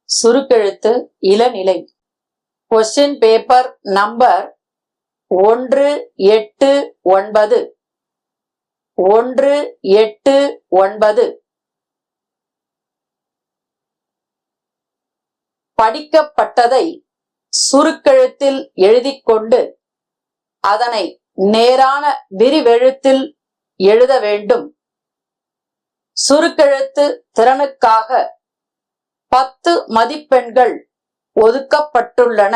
சுருக்கெழுத்து இளநிலை. Question paper number 189. 189. படிக்கப்பட்டதை சுருக்கெழுத்தில் எழுதிக்கொண்டு அதனை நேரான விரிவெழுத்தில் எழுத வேண்டும். சுருக்கெழுத்து திறனுக்காக 10 மதிப்பெண்கள் ஒதுக்கப்பட்டுள்ளன.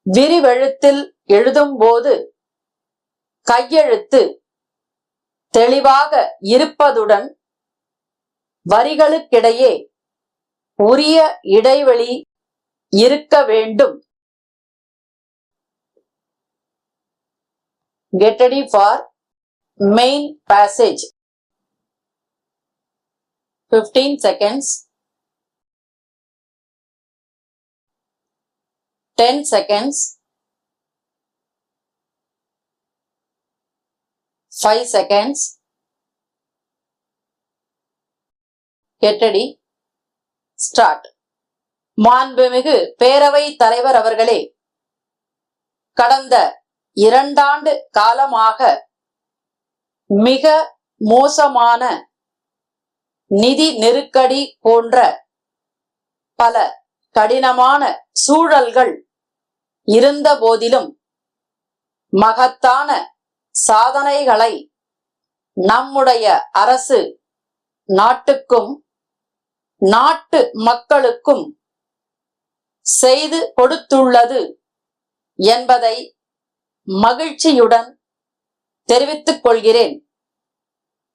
விரிவெழுத்தில் எழுதும்போது கையெழுத்து தெளிவாக இருப்பதுடன் வரிகளுக்கிடையே உரிய இடைவெளி இருக்க வேண்டும். Get ready for main passage. 15 seconds. 10 seconds. 5 seconds. Get ready. Start. மாண்புமிகு பேரவை தலைவர் அவர்களே, கடந்த 2 ஆண்டு காலமாக மிக மோசமான நிதி நெருக்கடி போன்ற பல கடினமான சூழல்கள் இருந்த போதிலும் மகத்தான சாதனைகளை நம்முடைய அரசு நாட்டுக்கும் நாட்டு மக்களுக்கும் செய்து கொடுத்துள்ளது என்பதை மகிழ்ச்சியுடன் தெரிவித்துக் கொள்கிறேன்.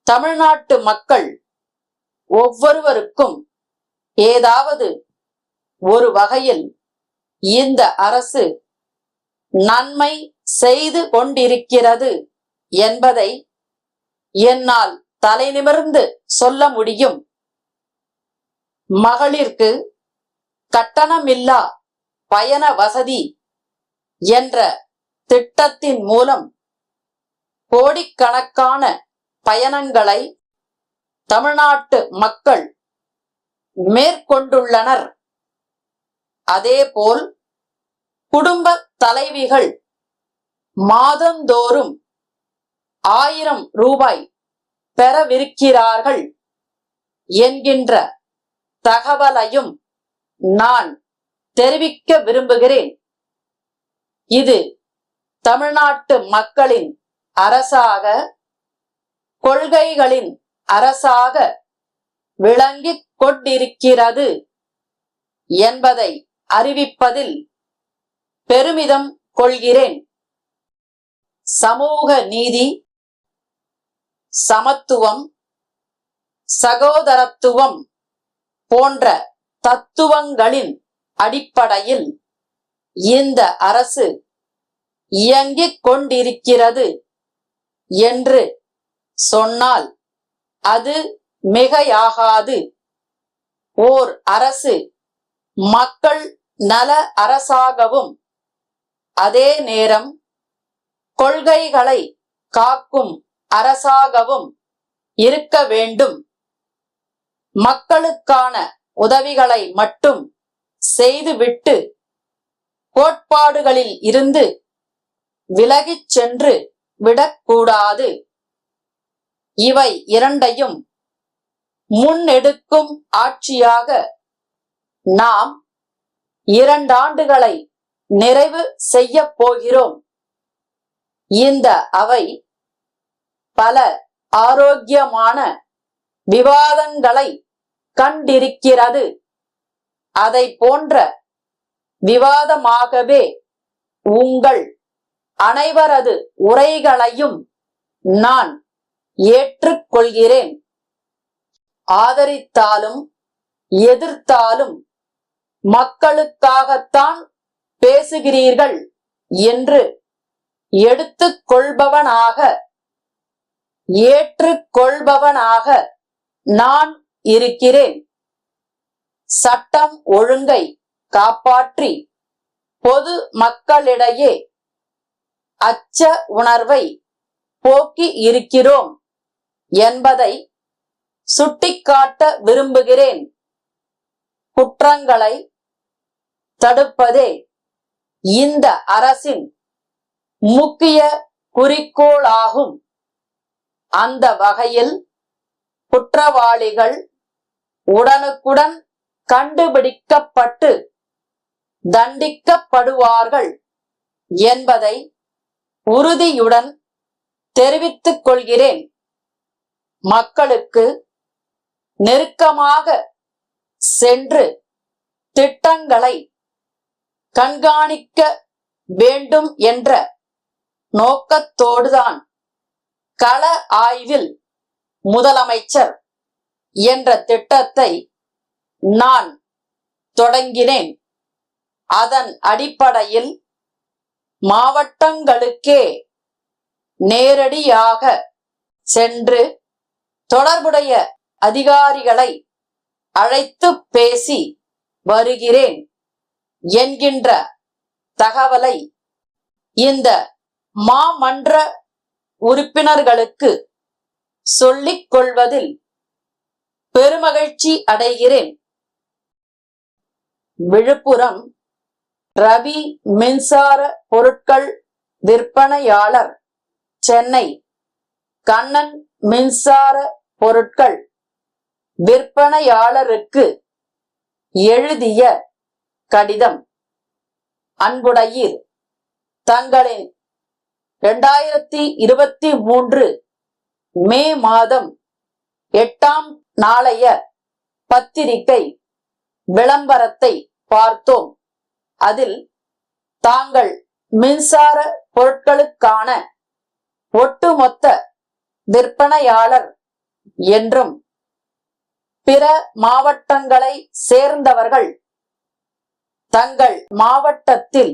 தமிழ்நாட்டு மக்கள் ஒவ்வொருவருக்கும் ஏதாவது ஒரு வகையில் இந்த அரசு நன்மை செய்து கொண்டிருக்கிறது என்பதை என்னால் தலைநிமிர்ந்து சொல்ல முடியும். மகளிருக்கு கட்டணமில்லா பயண வசதி என்ற திட்டத்தின் மூலம் கோடிக்கணக்கான பயணங்களை தமிழ்நாட்டு மக்கள் மேற்கொண்டுள்ளனர். அதேபோல் குடும்ப தலைவிகள் மாதந்தோறும் 1000 ரூபாய் பெறவிருக்கிறார்கள் என்கின்ற தகவலையும் நான் தெரிவிக்க விரும்புகிறேன். இது தமிழ்நாட்டு மக்களின் அரசாக, கொள்கைகளின் அரசாக விளங்கிக் கொண்டிருக்கிறது என்பதை அறிவிப்பதில் பெருமிதம் கொள்கிறேன். சமூக நீதி, சமத்துவம், சகோதரத்துவம் போன்ற தத்துவங்களின் அடிப்படையில் இந்த அரசு இயங்கிக் கொண்டிருக்கிறது என்று சொன்னால் அது மிகையாகாது. ஓர் அரசு மக்கள் நல அரசாகவும் அதே நேரம் கொள்கைகளை காக்கும் அரசாகவும் இருக்க வேண்டும். மக்களுக்கான உதவிகளை மட்டும் செய்துவிட்டு கோட்பாடுகளில் இருந்து விலகிச் சென்று விடக்கூடாது. இவை இரண்டையும் முன்னெடுக்கும் ஆட்சியாக நாம் 2 ஆண்டுகளை நிறைவு செய்ய போகிறோம். இந்த அவை பல ஆரோக்கியமான விவாதங்களை கண்டிருக்கிறது. அதை போன்ற விவாதமாகவே உங்கள் அனைவரது உரைகளையும் நான் ஏற்றுக்கொள்கிறேன். ஆதரித்தாலும் எதிர்த்தாலும் மக்களுக்காகத்தான் பேசுகிறீர்கள் என்று எடுத்துக்கொள்பவனாக, ஏற்றுக்கொள்பவனாக நான் இருக்கிறேன். சட்டம் ஒழுங்கை காப்பாற்றி பொது மக்களிடையே அச்ச உணர்வை போக்கி இருக்கிறோம் என்பதை சுட்டிக்காட்ட விரும்புகிறேன். குற்றங்களை தடுப்பதே இந்த அரசின் முக்கிய குறிக்கோளாகும். அந்த வகையில் குற்றவாளிகள் உடனுக்குடன் கண்டுபிடிக்கப்பட்டு தண்டிக்கப்படுவார்கள் என்பதை உறுதியுடன் தெரிவித்துக் கொள்கிறேன். மக்களுக்கு நெருக்கமாக சென்று திட்டங்களை கண்காணிக்க வேண்டும் என்ற நோக்கத்தோடுதான் கள ஆய்வில் முதலமைச்சர் என்ற திட்டத்தை நான் தொடங்கினேன். அதன் அடிப்படையில் மாவட்டங்களுக்கே நேரடியாக சென்று தொடர்புடைய அதிகாரிகளை அழைத்து பேசி வருகிறேன் என்கின்ற தகவலை இந்த மாமன்ற உறுப்பினர்களுக்கு சொல்லிக் கொள்வதில் பெருமகிழ்ச்சி அடைகிறேன். விழுப்புரம் ரவி மின்சார பொருட்கள் விற்பனையாளர், சென்னை கண்ணன் மின்சார பொருட்கள் விற்பனையாளருக்கு எழுதிய கடிதம். அன்புடையீர், தங்களின் 2023 மே மாதம் 8ஆம் நாளைய பத்திரிகை விளம்பரத்தை பார்த்தோம். அதில் தாங்கள் மின்சார பொருட்களுக்கான ஒட்டுமொத்த விற்பனையாளர் என்றும் பிற மாவட்டங்களை சேர்ந்தவர்கள் தங்கள் மாவட்டத்தில்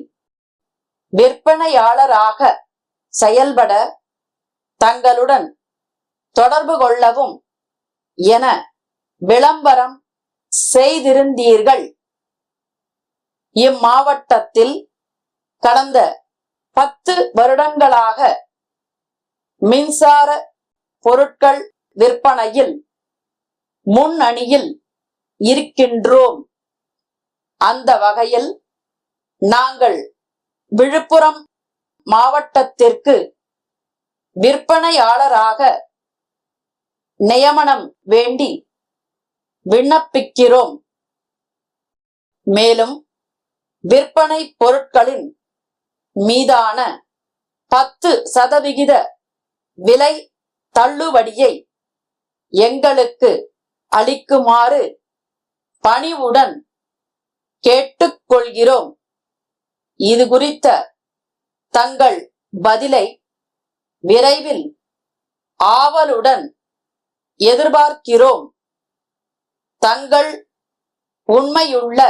விற்பனையாளராக செயல்பட தங்களுடன் தொடர்பு கொள்ளவும் என விளம்பரம் செய்திருந்தீர்கள். இம்மாவட்டத்தில் கடந்த 10 வருடங்களாக மின்சார பொருட்கள் விற்பனையில் முன்னணியில் இருக்கின்றோம். அந்த வகையில் நாங்கள் விழுப்புரம் மாவட்டத்திற்கு விற்பனையாளராக நியமனம் வேண்டி விண்ணப்பிக்கிறோம். மேலும் விற்பனை பொருட்களின் மீதான 10% விலை தள்ளுபடியை எங்களுக்கு அளிக்குமாறு பணிவுடன் கேட்டுக்கொள்கிறோம். இது குறித்த தங்கள் பதிலை விரைவில் ஆவலுடன் எதிர்பார்க்கிறோம். தங்கள் உண்மையுள்ள